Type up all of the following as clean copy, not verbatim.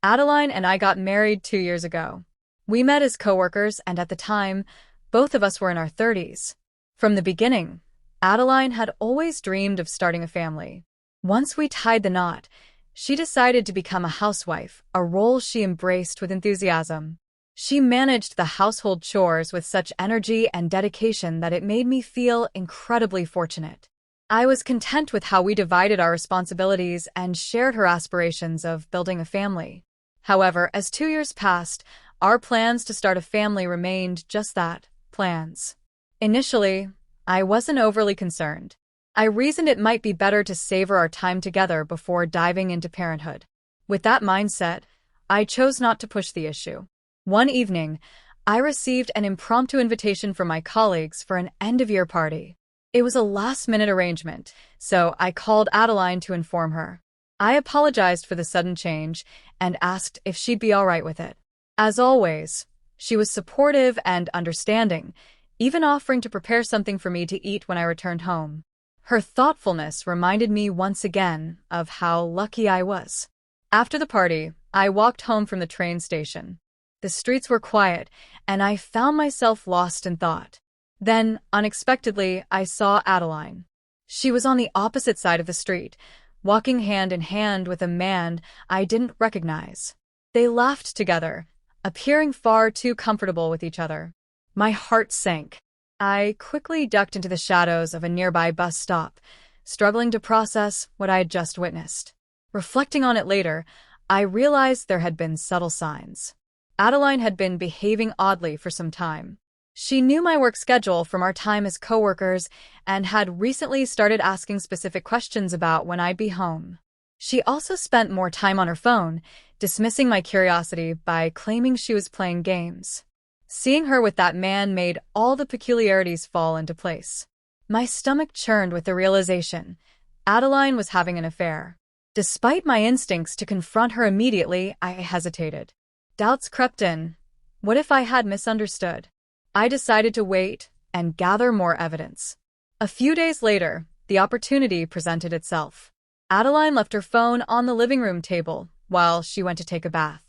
Adeline and I got married 2 years ago. We met as coworkers, and at the time, both of us were in our 30s. From the beginning, Adeline had always dreamed of starting a family. Once we tied the knot, she decided to become a housewife, a role she embraced with enthusiasm. She managed the household chores with such energy and dedication that it made me feel incredibly fortunate. I was content with how we divided our responsibilities and shared her aspirations of building a family. However, as 2 years passed, our plans to start a family remained just that, plans. Initially, I wasn't overly concerned. I reasoned it might be better to savor our time together before diving into parenthood. With that mindset, I chose not to push the issue. One evening, I received an impromptu invitation from my colleagues for an end-of-year party. It was a last-minute arrangement, so I called Adeline to inform her. I apologized for the sudden change and asked if she'd be all right with it. As always, she was supportive and understanding, even offering to prepare something for me to eat when I returned home. Her thoughtfulness reminded me once again of how lucky I was. After the party, I walked home from the train station. The streets were quiet, and I found myself lost in thought. Then, unexpectedly, I saw Adeline. She was on the opposite side of the street, walking hand in hand with a man I didn't recognize. They laughed together, appearing far too comfortable with each other. My heart sank. I quickly ducked into the shadows of a nearby bus stop, struggling to process what I had just witnessed. Reflecting on it later, I realized there had been subtle signs. Adeline had been behaving oddly for some time. She knew my work schedule from our time as coworkers and had recently started asking specific questions about when I'd be home. She also spent more time on her phone, dismissing my curiosity by claiming she was playing games. Seeing her with that man made all the peculiarities fall into place. My stomach churned with the realization Adeline was having an affair. Despite my instincts to confront her immediately, I hesitated. Doubts crept in. What if I had misunderstood? I decided to wait and gather more evidence. A few days later, the opportunity presented itself. Adeline left her phone on the living room table while she went to take a bath.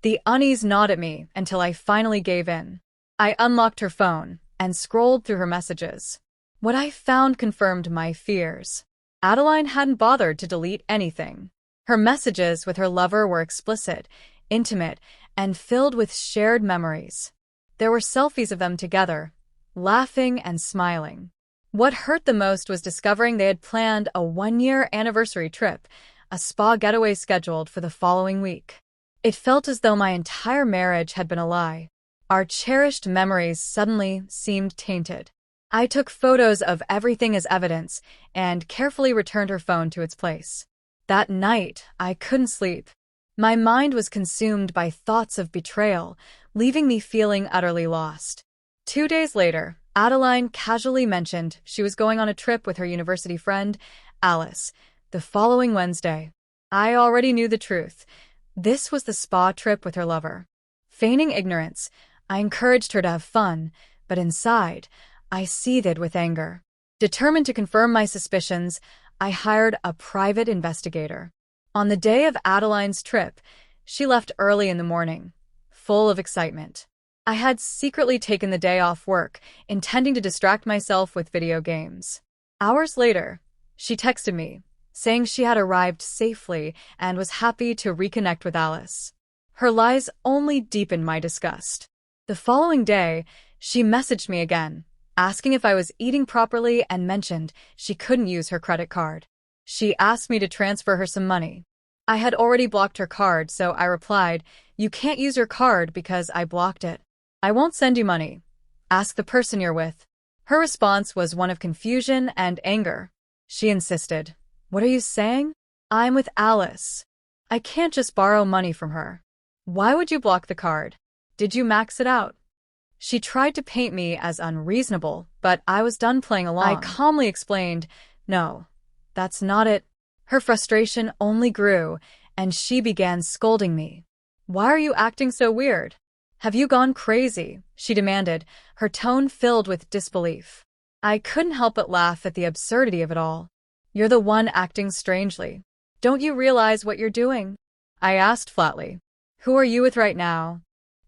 The unease gnawed at me until I finally gave in. I unlocked her phone and scrolled through her messages. What I found confirmed my fears. Adeline hadn't bothered to delete anything. Her messages with her lover were explicit, intimate, and filled with shared memories. There were selfies of them together, laughing and smiling. What hurt the most was discovering they had planned a 1-year anniversary trip, a spa getaway scheduled for the following week. It felt as though my entire marriage had been a lie. Our cherished memories suddenly seemed tainted. I took photos of everything as evidence and carefully returned her phone to its place. That night, I couldn't sleep. My mind was consumed by thoughts of betrayal, leaving me feeling utterly lost. 2 days later, Adeline casually mentioned she was going on a trip with her university friend, Alice, the following Wednesday. I already knew the truth. This was the spa trip with her lover. Feigning ignorance, I encouraged her to have fun, but inside, I seethed with anger. Determined to confirm my suspicions, I hired a private investigator. On the day of Adeline's trip, she left early in the morning, full of excitement. I had secretly taken the day off work, intending to distract myself with video games. Hours later, she texted me, saying she had arrived safely and was happy to reconnect with Alice. Her lies only deepened my disgust. The following day, she messaged me again, asking if I was eating properly and mentioned she couldn't use her credit card. She asked me to transfer her some money. I had already blocked her card, so I replied, "You can't use your card because I blocked it. I won't send you money. Ask the person you're with." Her response was one of confusion and anger. She insisted, "What are you saying? I'm with Alice. I can't just borrow money from her. Why would you block the card? Did you max it out?" She tried to paint me as unreasonable, but I was done playing along. I calmly explained, "No, that's not it." Her frustration only grew, and she began scolding me. "Why are you acting so weird? Have you gone crazy?" she demanded, her tone filled with disbelief. I couldn't help but laugh at the absurdity of it all. "You're the one acting strangely. Don't you realize what you're doing?" I asked flatly. Who are you with right now?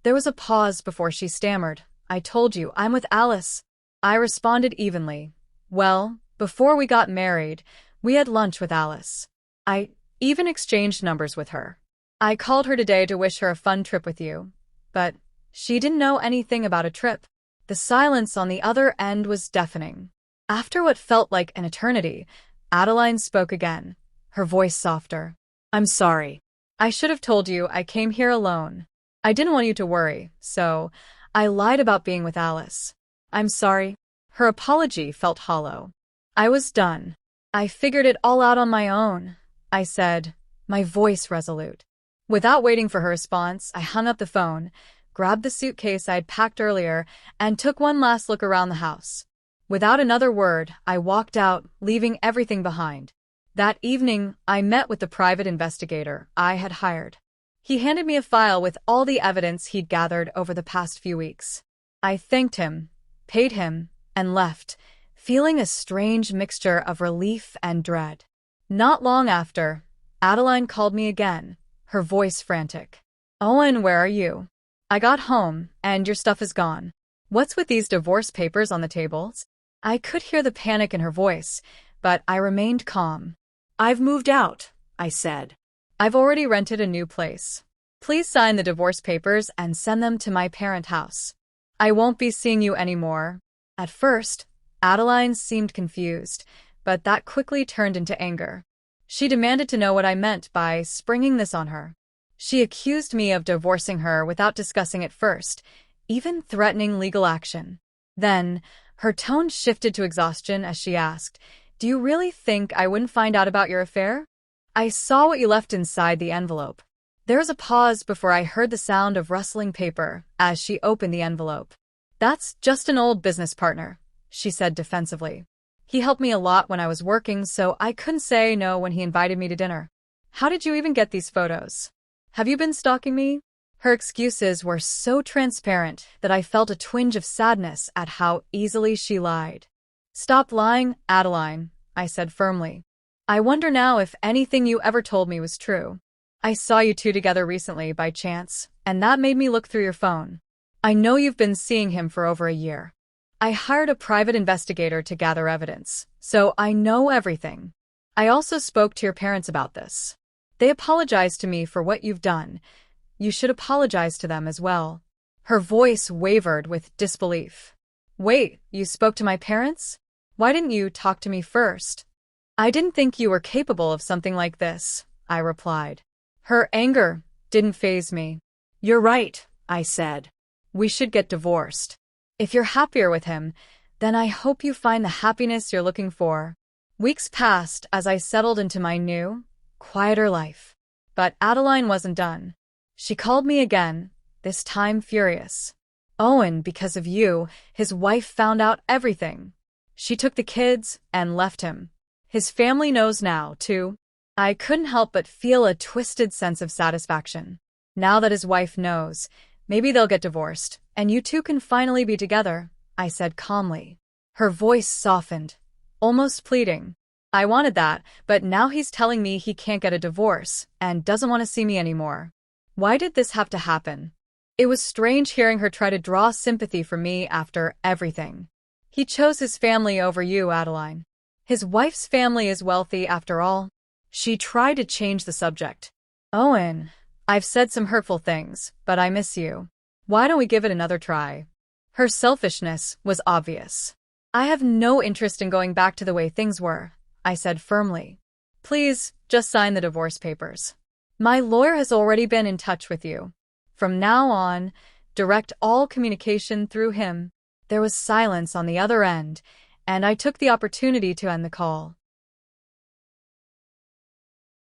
There was a pause before she stammered. I told you, I'm with Alice. I responded evenly. Well, before we got married, we had lunch with Alice. I even exchanged numbers with her. I called her today to wish her a fun trip with you. But she didn't know anything about a trip. The silence on the other end was deafening. After what felt like an eternity, Adeline spoke again, her voice softer. I'm sorry. I should have told you I came here alone. I didn't want you to worry, so I lied about being with Alice. I'm sorry. Her apology felt hollow. I was done. I figured it all out on my own, I said, my voice resolute. Without waiting for her response, I hung up the phone, grabbed the suitcase I had packed earlier, and took one last look around the house. Without another word, I walked out, leaving everything behind. That evening, I met with the private investigator I had hired. He handed me a file with all the evidence he'd gathered over the past few weeks. I thanked him, paid him, and left, feeling a strange mixture of relief and dread. Not long after, Adeline called me again, her voice frantic. Owen, where are you? I got home, and your stuff is gone. What's with these divorce papers on the tables? I could hear the panic in her voice, but I remained calm. I've moved out, I said. I've already rented a new place. Please sign the divorce papers and send them to my parent house. I won't be seeing you anymore. At first, Adeline seemed confused, but that quickly turned into anger. She demanded to know what I meant by springing this on her. She accused me of divorcing her without discussing it first, even threatening legal action. Then, her tone shifted to exhaustion as she asked, Do you really think I wouldn't find out about your affair? I saw what you left inside the envelope. There was a pause before I heard the sound of rustling paper as she opened the envelope. That's just an old business partner, she said defensively. He helped me a lot when I was working, so I couldn't say no when he invited me to dinner. How did you even get these photos? Have you been stalking me? Her excuses were so transparent that I felt a twinge of sadness at how easily she lied. Stop lying, Adeline, I said firmly. I wonder now if anything you ever told me was true. I saw you two together recently by chance, and that made me look through your phone. I know you've been seeing him for over a year. I hired a private investigator to gather evidence, so I know everything. I also spoke to your parents about this. They apologized to me for what you've done. You should apologize to them as well. Her voice wavered with disbelief. Wait, you spoke to my parents? Why didn't you talk to me first? I didn't think you were capable of something like this, I replied. Her anger didn't faze me. You're right, I said. We should get divorced. If you're happier with him, then I hope you find the happiness you're looking for. Weeks passed as I settled into my new, quieter life. But Adeline wasn't done. She called me again, this time furious. Owen, because of you, his wife found out everything. She took the kids and left him. His family knows now, too. I couldn't help but feel a twisted sense of satisfaction. Now that his wife knows, maybe they'll get divorced, and you two can finally be together, I said calmly. Her voice softened, almost pleading. I wanted that, but now he's telling me he can't get a divorce and doesn't want to see me anymore. Why did this have to happen? It was strange hearing her try to draw sympathy from me after everything. He chose his family over you, Adeline. His wife's family is wealthy after all. She tried to change the subject. Owen, I've said some hurtful things, but I miss you. Why don't we give it another try? Her selfishness was obvious. I have no interest in going back to the way things were, I said firmly. Please, just sign the divorce papers. My lawyer has already been in touch with you. From now on, direct all communication through him. There was silence on the other end, and I took the opportunity to end the call.